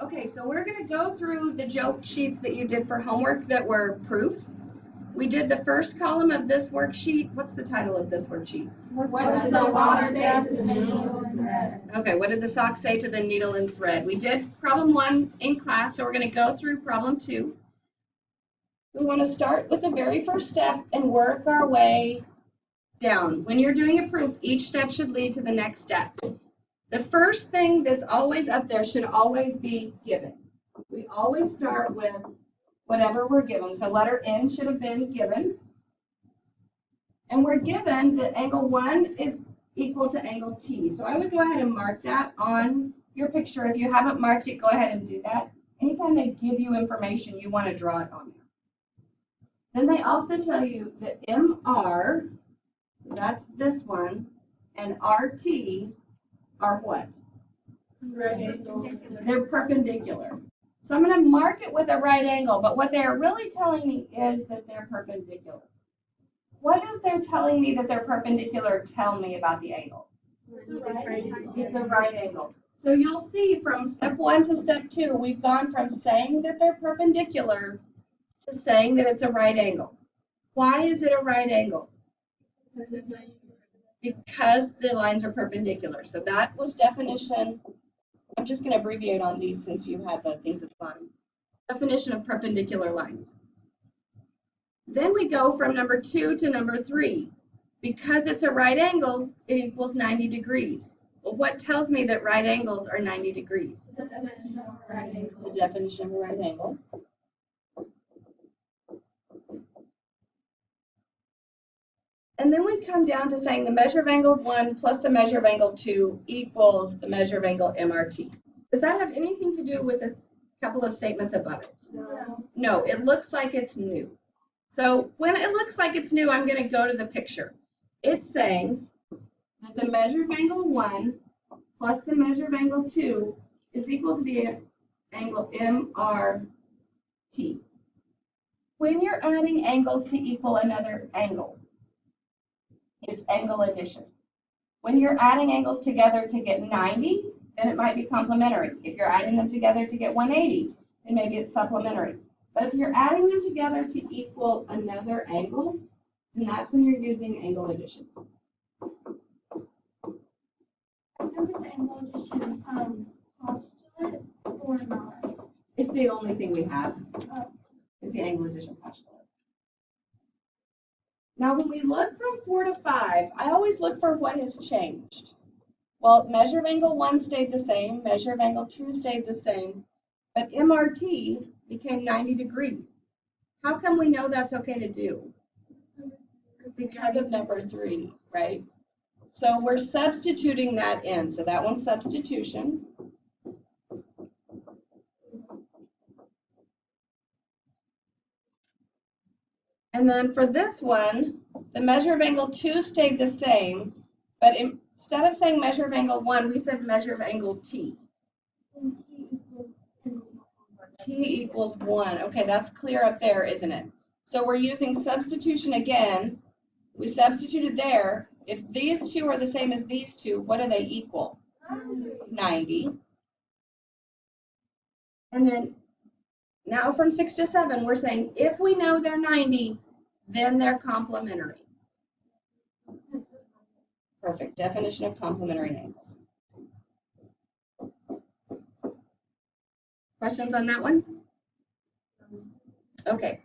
Okay, so we're going to go through the joke sheets that you did for homework that were proofs. We did the first column of this worksheet. What's the title of this worksheet? What does the water say to the needle and thread? Okay, what did the sock say to the needle and thread? We did problem 1 in class, so we're going to go through problem 2. We want to start with the very first step and work our way down. When you're doing a proof, each step should lead to the next step. The first thing that's always up there should always be given. We always start with whatever we're given. So letter N should have been given. And we're given that angle 1 is equal to angle T. So I would go ahead and mark that on your picture. If you haven't marked it, go ahead and do that. Anytime they give you information, you want to draw it on there. Then they also tell you that MR, so that's this one, and RT are what? They're perpendicular. So I'm going to mark it with a right angle, but what they're really telling me is that they're perpendicular. What is they're telling me that they're perpendicular tell me about the angle? It's a right angle. So you'll see from step 1 to step 2, we've gone from saying that they're perpendicular to saying that it's a right angle. Why is it a right angle? Because the lines are perpendicular. So that was definition. I'm just going to abbreviate on these since you had the things at the bottom. Definition of perpendicular lines. Then we go from number 2 to number 3. Because it's a right angle, it equals 90 degrees. Well, what tells me that right angles are 90 degrees? The definition of a right angle. The definition of a right angle. And then we come down to saying the measure of angle 1 plus the measure of angle 2 equals the measure of angle MRT. Does that have anything to do with a couple of statements above it? No. No, it looks like it's new. So when it looks like it's new, I'm going to go to the picture. It's saying that the measure of angle 1 plus the measure of angle 2 is equal to the angle MRT. When you're adding angles to equal another angle, it's angle addition. When you're adding angles together to get 90, then it might be complementary. If you're adding them together to get 180, then maybe it's supplementary. But if you're adding them together to equal another angle, then that's when you're using angle addition. Is angle addition postulate or not? It's the only thing we have, is the angle addition postulate. Now, when we look from 4 to 5, I always look for what has changed. Well, measure of angle 1 stayed the same, measure of angle 2 stayed the same, but MRT became 90 degrees. How come we know that's okay to do? Because of number 3, right? So we're substituting that in. So that one's substitution. And then for this one, the measure of angle 2 stayed the same, but instead of saying measure of angle 1, we said measure of angle T. T equals 1. Okay, that's clear up there, isn't it? So we're using substitution again. We substituted there. If these two are the same as these two, what do they equal? 90. And then now from 6 to 7, we're saying if we know they're 90, then they're complementary. Perfect. Definition of complementary angles. Questions on that one? Okay.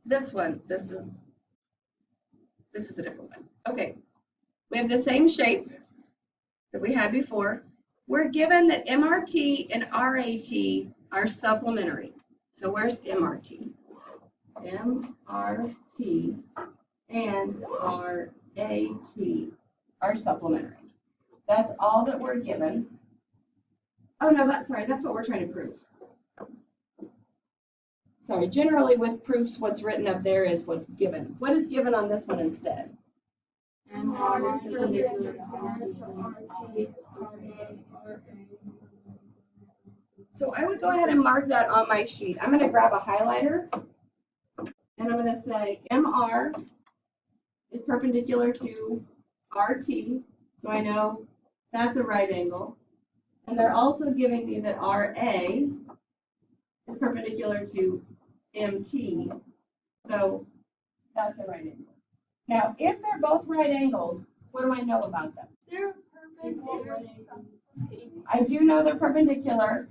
This one, this is a different one. Okay. We have the same shape that we had before. We're given that MRT and RAT are supplementary. So where's MRT? MRT and RAT are supplementary. That's all that we're given. Oh no, that's what we're trying to prove. Sorry, generally with proofs, what's written up there is what's given. What is given on this one instead? So I would go ahead and mark that on my sheet. I'm going to grab a highlighter and I'm going to say MR is perpendicular to RT. So I know That's a right angle. And they're also giving me that RA is perpendicular to MT. So that's a right angle. Now, if they're both right angles, what do I know about them? They're perpendicular. I do know they're perpendicular.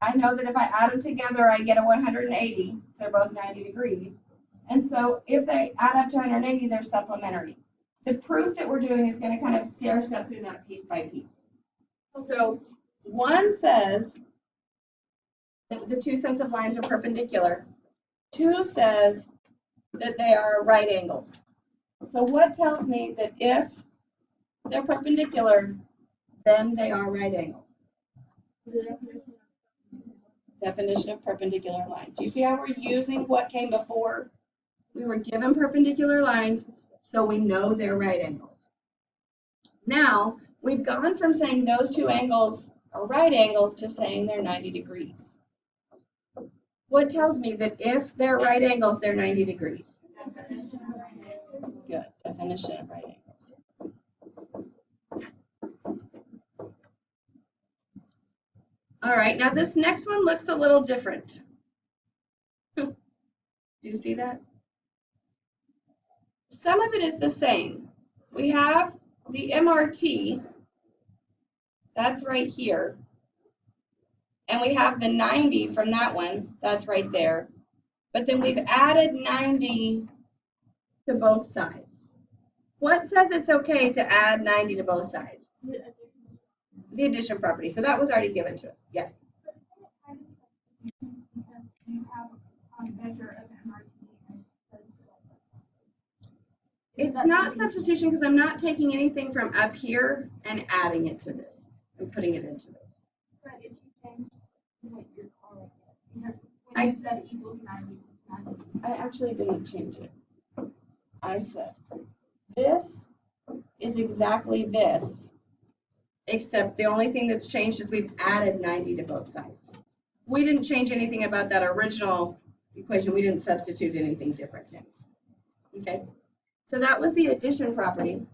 I know that if I add them together, I get a 180. They're both 90 degrees. And so if they add up to 180, they're supplementary. The proof that we're doing is going to kind of stair step through that piece by piece. So one says that the two sets of lines are perpendicular. Two says that they are right angles. So what tells me that if they're perpendicular, then they are right angles? Definition of perpendicular lines. You see how we're using what came before? We were given perpendicular lines, so we know they're right angles. Now, we've gone from saying those two angles are right angles to saying they're 90 degrees. What tells me that if they're right angles, they're 90 degrees? Good. Definition of right angles. All right, now this next one looks a little different. Do you see that? Some of it is the same. We have the MRT, that's right here. And we have the 90 from that one, that's right there. But then we've added 90 to both sides. What says it's okay to add 90 to both sides? The addition property. So that was already given to us. Yes. It's not substitution because I'm not taking anything from up here and adding it to this and putting it into this. But if you change what you're calling it, because when you said equals 90, it's 90. I actually didn't change it. I said, this is exactly this, except the only thing that's changed is we've added 90 to both sides. We didn't change anything about that original equation. We didn't substitute anything different in. Okay, so that was the addition property.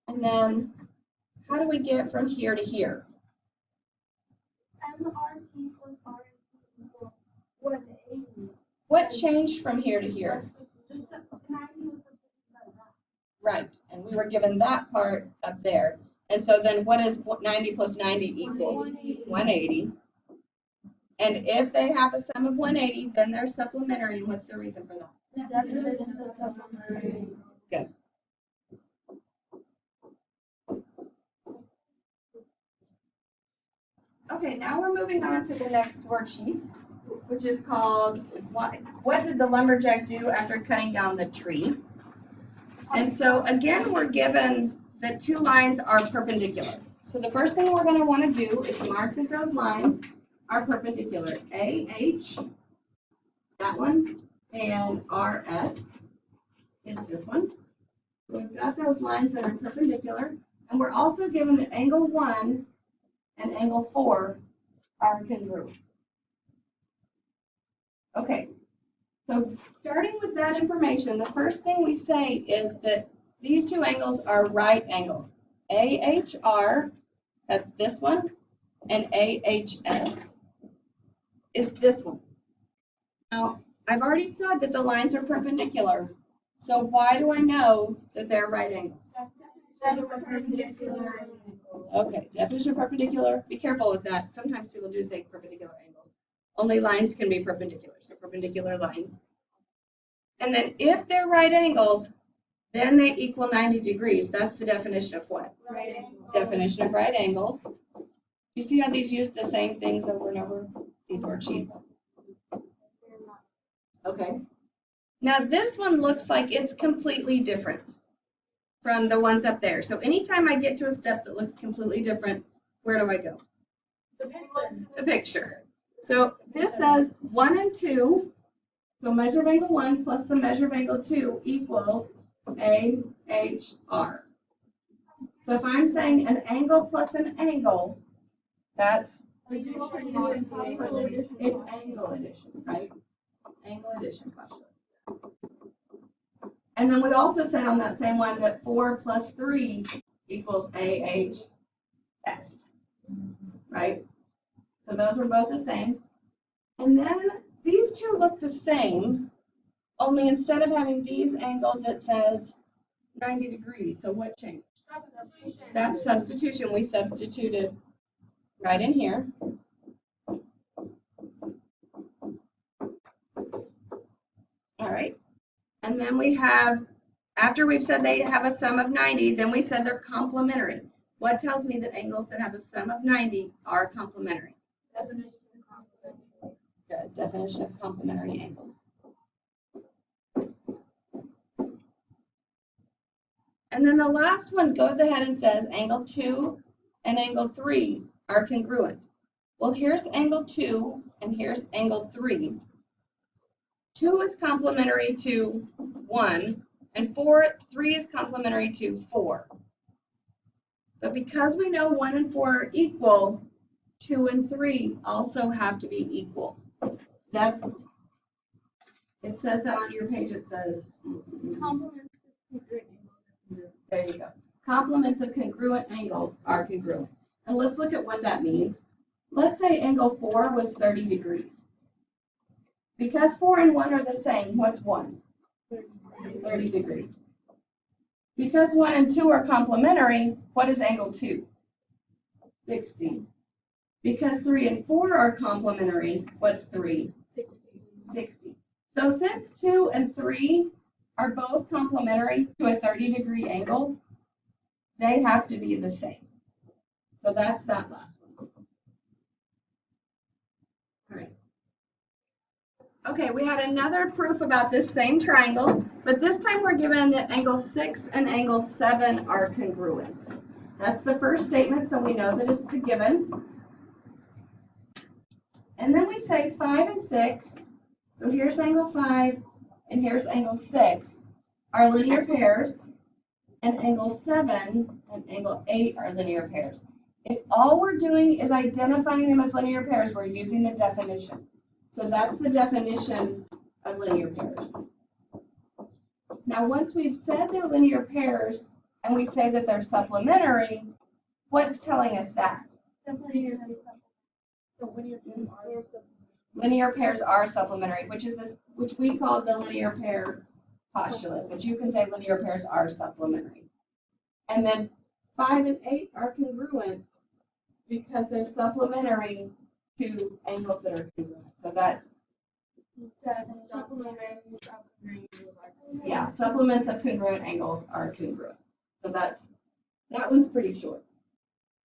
And then how do we get from here to here? MRT plus RT equals 180. What changed from here to here? Just the 90 was substituted by that. Right, and we were given that part up there. And so then what is 90 plus 90 equal? 180. And if they have a sum of 180, then they're supplementary. And what's the reason for that? The definition of supplementary. Good. Okay, now we're moving on to the next worksheet, which is called what did the lumberjack do after cutting down the tree? And so again, we're given that two lines are perpendicular. So the first thing we're going to want to do is mark that those lines are perpendicular. AH, that one, and RS is this one. So we've got those lines that are perpendicular, and we're also given that angle 1 and angle 4 are congruent. Okay, so starting with that information, the first thing we say is that these two angles are right angles. AHR, that's this one, and AHS is this one. Now, I've already said that the lines are perpendicular, so why do I know that they're right angles? Okay, definition of perpendicular, be careful with that. Sometimes people do say perpendicular angles. Only lines can be perpendicular, so perpendicular lines. And then if they're right angles, then they equal 90 degrees. That's the definition of what? Right angle. Definition of right angles. You see how these use the same things over and over, these worksheets? Okay. Now this one looks like it's completely different from the ones up there. So anytime I get to a step that looks completely different, where do I go? The picture. So this says 1 and 2. So measure of angle 1 plus the measure of angle 2 equals AHR. So if I'm saying an angle plus an angle, that's it's angle addition, right? Angle addition question. And then we also said on that same one that 4 plus 3 equals AHS, right? So those were both the same. And then these two look the same, only instead of having these angles, it says 90 degrees. So what changed? Substitution. That's substitution. We substituted right in here. All right. And then we have, after we've said they have a sum of 90, then we said they're complementary. What tells me that angles that have a sum of 90 are complementary? Definition of complementary. Good. Definition of complementary angles. And then the last one goes ahead and says angle 2 and angle 3 are congruent. Well, here's angle 2 and here's angle 3. 2 is complementary to 1 and 3 is complementary to 4. But because we know 1 and 4 are equal, 2 and 3 also have to be equal. It says that on your page, it says, Complements of congruent angles. there you go. Complements of congruent angles are congruent. And let's look at what that means. Let's say angle 4 was 30 degrees. Because 4 and 1 are the same, what's 1? 30 degrees. Because 1 and 2 are complementary, what is angle 2? 60. Because 3 and 4 are complementary, what's 3? 60. So since 2 and 3 are both complementary to a 30-degree angle, they have to be the same. So that's that last one. All right. Okay, we had another proof about this same triangle, but this time we're given that angle 6 and angle 7 are congruent. That's the first statement, so we know that it's the given. And then we say 5 and 6, so here's angle 5 and here's angle 6, are linear pairs, and angle 7 and angle 8 are linear pairs. If all we're doing is identifying them as linear pairs, we're using the definition. So that's the definition of linear pairs. Now, once we've said they're linear pairs and we say that they're supplementary, what's telling us that? Linear pairs are supplementary, which we call the linear pair postulate, but you can say linear pairs are supplementary. And then 5 and 8 are congruent because they're supplementary to angles that are congruent. So that's yeah, supplements of congruent angles are congruent. So that one's pretty short.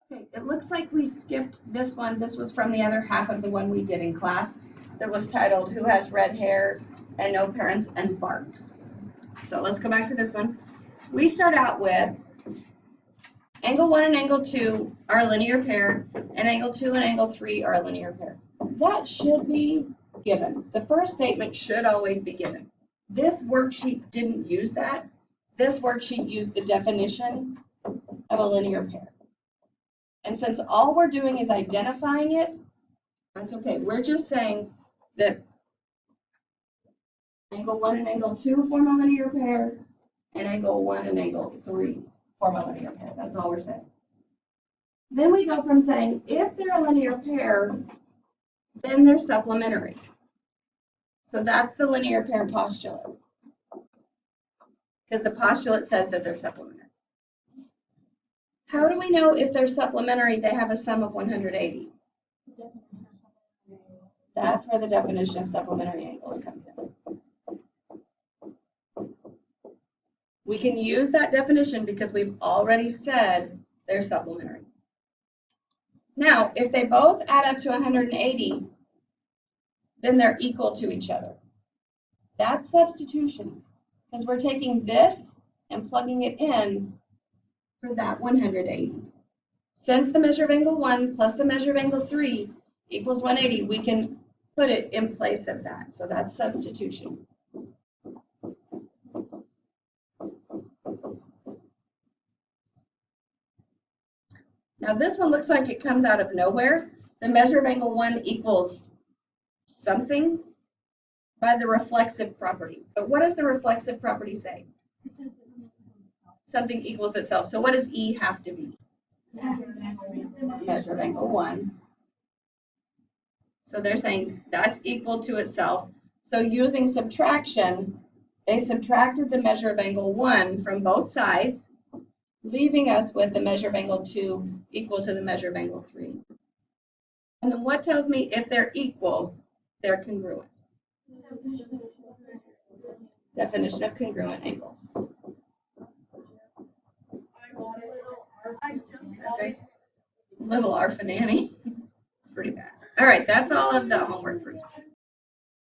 Okay, it looks like we skipped this one. This was from the other half of the one we did in class that was titled Who Has Red Hair and No Parents and Barks. So let's go back to this one. We start out with angle 1 and angle 2 are a linear pair, and angle 2 and angle 3 are a linear pair. That should be given. The first statement should always be given. This worksheet didn't use that. This worksheet used the definition of a linear pair. And since all we're doing is identifying it, that's okay. We're just saying that angle 1 and angle 2 form a linear pair, and angle 1 and angle 3 form a linear pair. That's all we're saying. Then we go from saying if they're a linear pair, then they're supplementary. So that's the linear pair postulate, because the postulate says that they're supplementary. How do we know if they're supplementary, they have a sum of 180? That's where the definition of supplementary angles comes in. We can use that definition because we've already said they're supplementary. Now, if they both add up to 180, then they're equal to each other. That's substitution, because we're taking this and plugging it in for that 180. Since the measure of angle 1 plus the measure of angle 3 equals 180, we can put it in place of that. So that's substitution. Now this one looks like it comes out of nowhere. The measure of angle 1 equals something by the reflexive property. But what does the reflexive property say? something equals itself. So what does E have to be? Measure of angle 1. So they're saying that's equal to itself. So using subtraction, they subtracted the measure of angle 1 from both sides, leaving us with the measure of angle 2 equal to the measure of angle 3. And then what tells me if they're equal, they're congruent? Definition of congruent angles. Okay. Little R for Nanny. It's pretty bad. All right, that's all of the homework proofs.